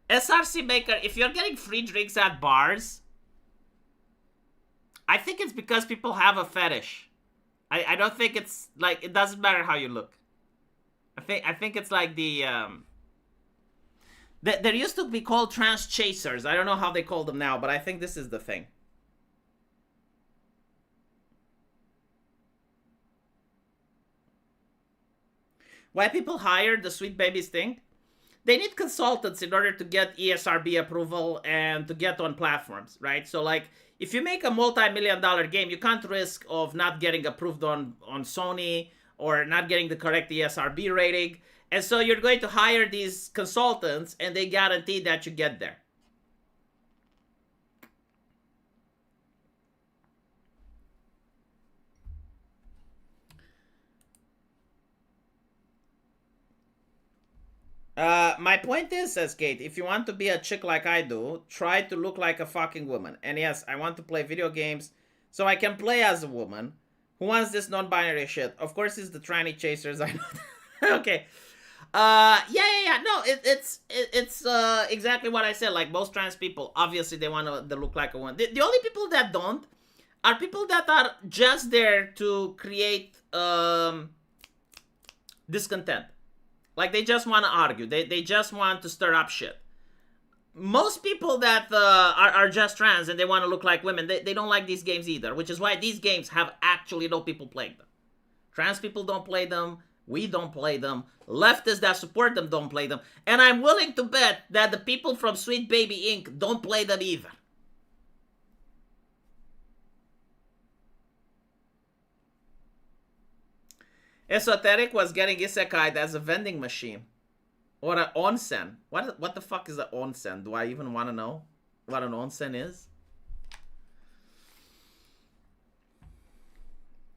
SRC Maker, if you're getting free drinks at bars, I think it's because people have a fetish. I don't think it's like, it doesn't matter how you look. I think it's like the there used to be called trans chasers. I don't know how they call them now, but I think this is the thing. Why people hire the Sweet Babies thing? They need consultants in order to get ESRB approval and to get on platforms, right? So like, if you make a multi-million-dollar game, you can't risk of not getting approved on Sony or not getting the correct ESRB rating. And so you're going to hire these consultants and they guarantee that you get there. My point is, says Kate, if you want to be a chick like I do, try to look like a fucking woman. And yes, I want to play video games so I can play as a woman. Who wants this non-binary shit? Of course it's the tranny chasers, I know. Okay. Yeah. No, it's exactly what I said. Like most trans people, obviously they want to look like a woman. The only people that don't are people that are just there to create discontent. Like, they just want to argue. They just want to stir up shit. Most people that are just trans and they want to look like women, they don't like these games either, which is why these games have actually no people playing them. Trans people don't play them. We don't play them. Leftists that support them don't play them. And I'm willing to bet that the people from Sweet Baby Inc. don't play them either. Esoteric was getting isekai'd as a vending machine. Or an onsen. What the fuck is an onsen? Do I even want to know what an onsen is?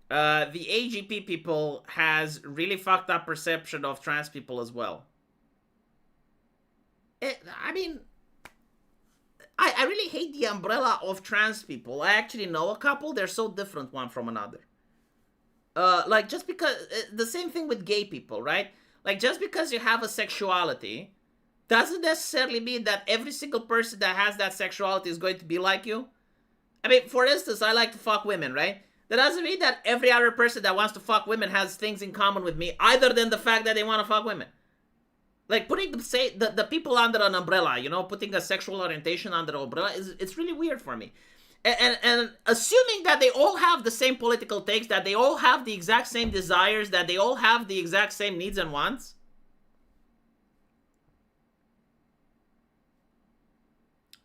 The AGP people has really fucked up perception of trans people as well. I mean, I really hate the umbrella of trans people. I actually know a couple. They're so different one from another. Like, just because, the same thing with gay people, right? Like, just because you have a sexuality doesn't necessarily mean that every single person that has that sexuality is going to be like you. I mean, for instance, I like to fuck women, right? That doesn't mean that every other person that wants to fuck women has things in common with me, other than the fact that they want to fuck women. Like, putting the people under an umbrella, you know, putting a sexual orientation under an umbrella, it's really weird for me. And assuming that they all have the same political takes, that they all have the exact same desires, that they all have the exact same needs and wants.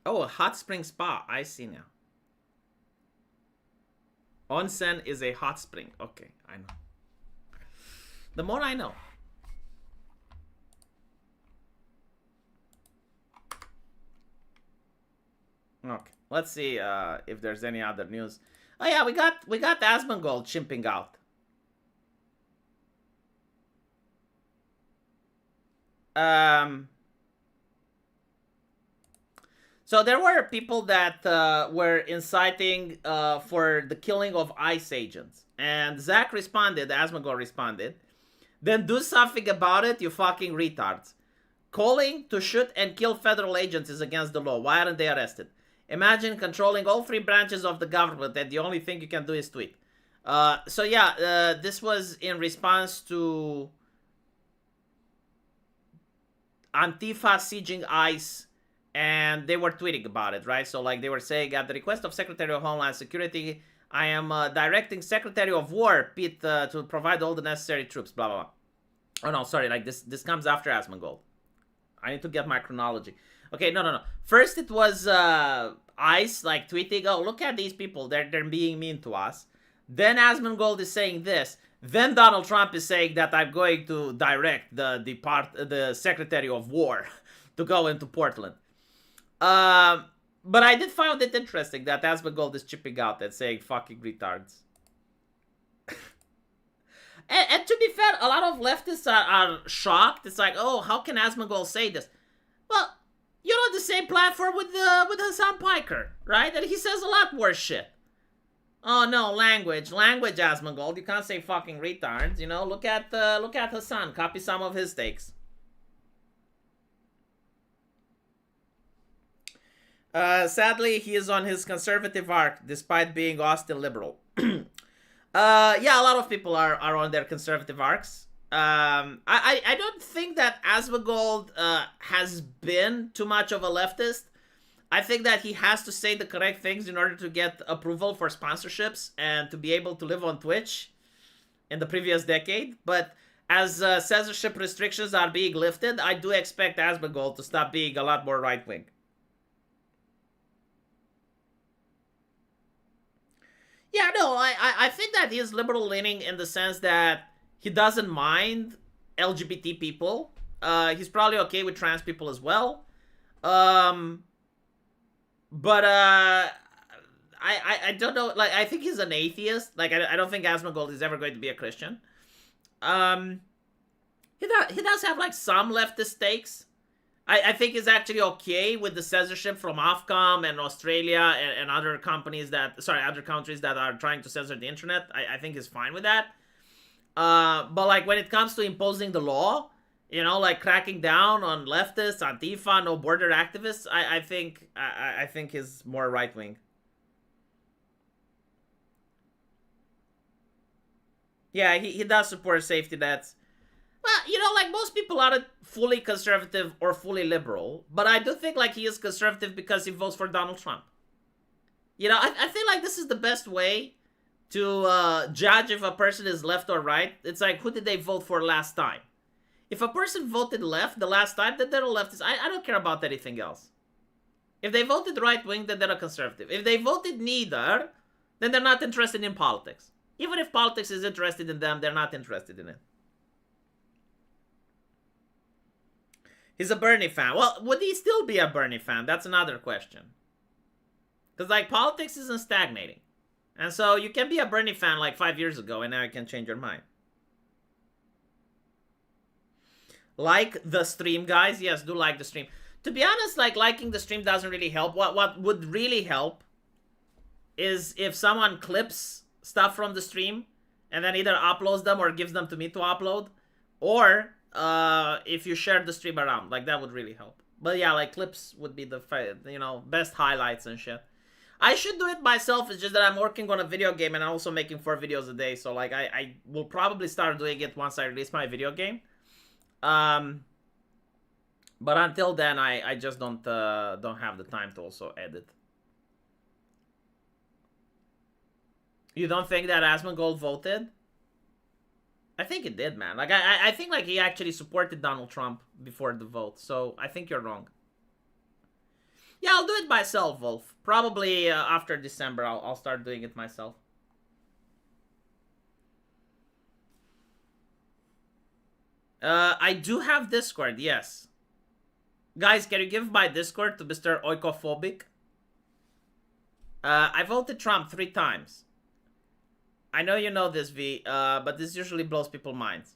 Oh, a hot spring spa. I see now. Onsen is a hot spring. Okay, I know. The more I know. Okay, let's see if there's any other news. Oh yeah, we got Asmongold chimping out. So there were people that were inciting for the killing of ICE agents, and Zach responded. Asmongold responded. Then do something about it, you fucking retards. Calling to shoot and kill federal agents is against the law. Why aren't they arrested? Imagine controlling all three branches of the government and the only thing you can do is tweet. So yeah, this was in response to Antifa sieging ICE, and they were tweeting about it, right? So like they were saying, at the request of Secretary of Homeland Security, I am directing Secretary of War, Pete, to provide all the necessary troops, blah, blah, blah. Oh no, sorry, like this comes after Asmongold. I need to get my chronology. Okay, no. First it was ICE like tweeting, oh, look at these people, they're being mean to us. Then Asmongold is saying this. Then Donald Trump is saying that I'm going to direct the Secretary of War to go into Portland. But I did find it interesting that Asmongold is chipping out and saying fucking retards. And to be fair, a lot of leftists are shocked. It's like, oh, how can Asmongold say this? Well, you're on the same platform with Hassan Piker, right? And he says a lot worse shit. Oh no, language, Asmongold. You can't say fucking retards. You know, look at Hassan. Copy some of his takes. Sadly, he is on his conservative arc, despite being Austin liberal. Yeah, a lot of people are on their conservative arcs. I don't think that Asmongold has been too much of a leftist. I think that he has to say the correct things in order to get approval for sponsorships and to be able to live on Twitch in the previous decade. But as censorship restrictions are being lifted, I do expect Asmongold to stop being a lot more right-wing. Yeah, no, I think that he is liberal-leaning in the sense that he doesn't mind LGBT people. He's probably okay with trans people as well. But I don't know. Like, I think he's an atheist. Like, I don't think Asmongold is ever going to be a Christian. He does have like some leftist takes. I think he's actually okay with the censorship from Ofcom and Australia and other companies other countries that are trying to censor the internet. I think he's fine with that. But like when it comes to imposing the law, you know, like cracking down on leftists, Antifa, no border activists, I think he's more right wing. Yeah, he does support safety nets. Well, you know, like most people aren't fully conservative or fully liberal, but I do think like he is conservative because he votes for Donald Trump. You know, I feel like this is the best way to judge if a person is left or right. It's like, who did they vote for last time? If a person voted left the last time, then they're a leftist. I don't care about anything else. If they voted right wing, then they're a conservative. If they voted neither, then they're not interested in politics. Even if politics is interested in them, they're not interested in it. He's a Bernie fan. Well, would he still be a Bernie fan? That's another question. Because, like, politics isn't stagnating. And so you can be a Bernie fan like 5 years ago, and now you can change your mind. Like the stream, guys. Yes, do like the stream. To be honest, like, liking the stream doesn't really help. What would really help is if someone clips stuff from the stream and then either uploads them or gives them to me to upload. Or if you share the stream around. Like, that would really help. But yeah, like, clips would be the, you know, best highlights and shit. I should do it myself. It's just that I'm working on a video game and I'm also making 4 videos a day. So, like, I will probably start doing it once I release my video game. But until then, I just don't have the time to also edit. You don't think that Asmongold voted? I think it did, man. Like, I think, like, he actually supported Donald Trump before the vote. So, I think you're wrong. Yeah, I'll do it myself, Wolf. Probably after December, I'll start doing it myself. I do have Discord, yes. Guys, can you give my Discord to Mr. Oikophobic? I voted Trump 3 times. I know you know this, V, but this usually blows people's minds.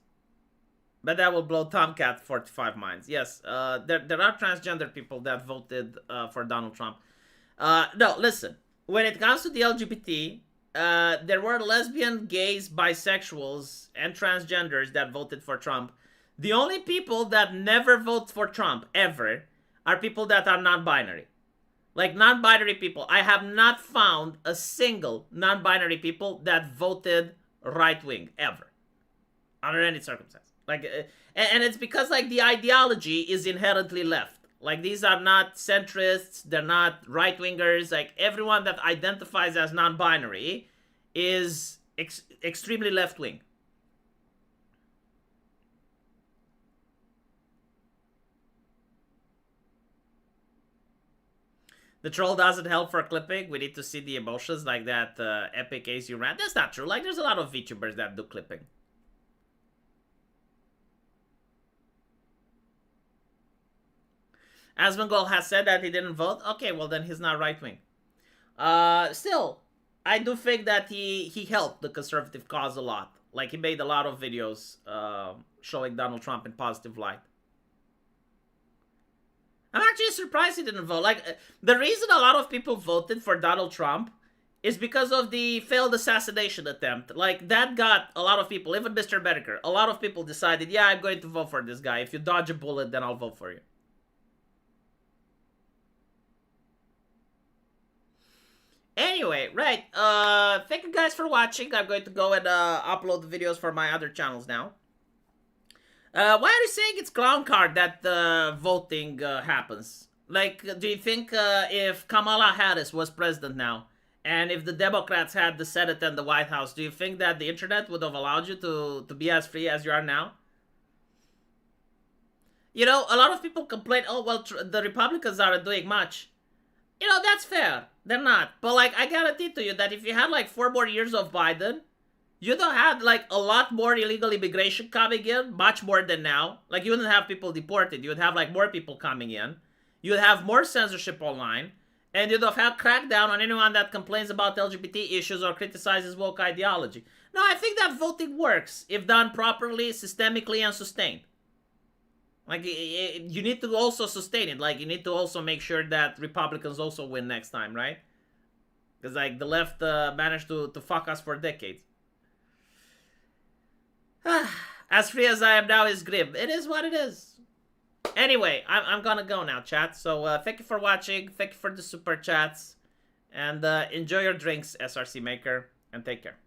But that will blow Tomcat 45 minds. Yes, there are transgender people that voted for Donald Trump. No, listen. When it comes to the LGBT, there were lesbian, gays, bisexuals, and transgenders that voted for Trump. The only people that never vote for Trump, ever, are people that are non-binary. Like, non-binary people. I have not found a single non-binary people that voted right-wing, ever. Under any circumstance. Like, and it's because, like, the ideology is inherently left. Like, these are not centrists, they're not right-wingers. Like, everyone that identifies as non-binary is extremely left-wing. The troll doesn't help for clipping. We need to see the emotions like that epic case you ran. That's not true. Like, there's a lot of VTubers that do clipping. Asmongold has said that he didn't vote. Okay, well then he's not right-wing. Still, I do think that he helped the conservative cause a lot. Like, he made a lot of videos showing Donald Trump in positive light. I'm actually surprised he didn't vote. Like, the reason a lot of people voted for Donald Trump is because of the failed assassination attempt. Like, that got a lot of people, even Mr. Medicare, a lot of people decided, yeah, I'm going to vote for this guy. If you dodge a bullet, then I'll vote for you. Anyway, right, thank you guys for watching. I'm going to go and upload the videos for my other channels now. Why are you saying it's clown card that voting happens? Like, do you think if Kamala Harris was president now, and if the Democrats had the Senate and the White House, do you think that the internet would have allowed you to be as free as you are now? You know, a lot of people complain, oh, well, the Republicans aren't doing much. You know, that's fair. They're not. But, like, I guarantee to you that if you had, like, 4 more years of Biden, you'd have had, like, a lot more illegal immigration coming in, much more than now. Like, you wouldn't have people deported. You would have, like, more people coming in. You'd have more censorship online. And you'd have had crackdown on anyone that complains about LGBT issues or criticizes woke ideology. No, I think that voting works if done properly, systemically, and sustained. Like, you need to also sustain it. Like, you need to also make sure that Republicans also win next time, right? Because, like, the left managed to fuck us for decades. As free as I am now is grim. It is what it is. Anyway, I'm gonna go now, chat. So, thank you for watching. Thank you for the super chats. And enjoy your drinks, SRC Maker. And take care.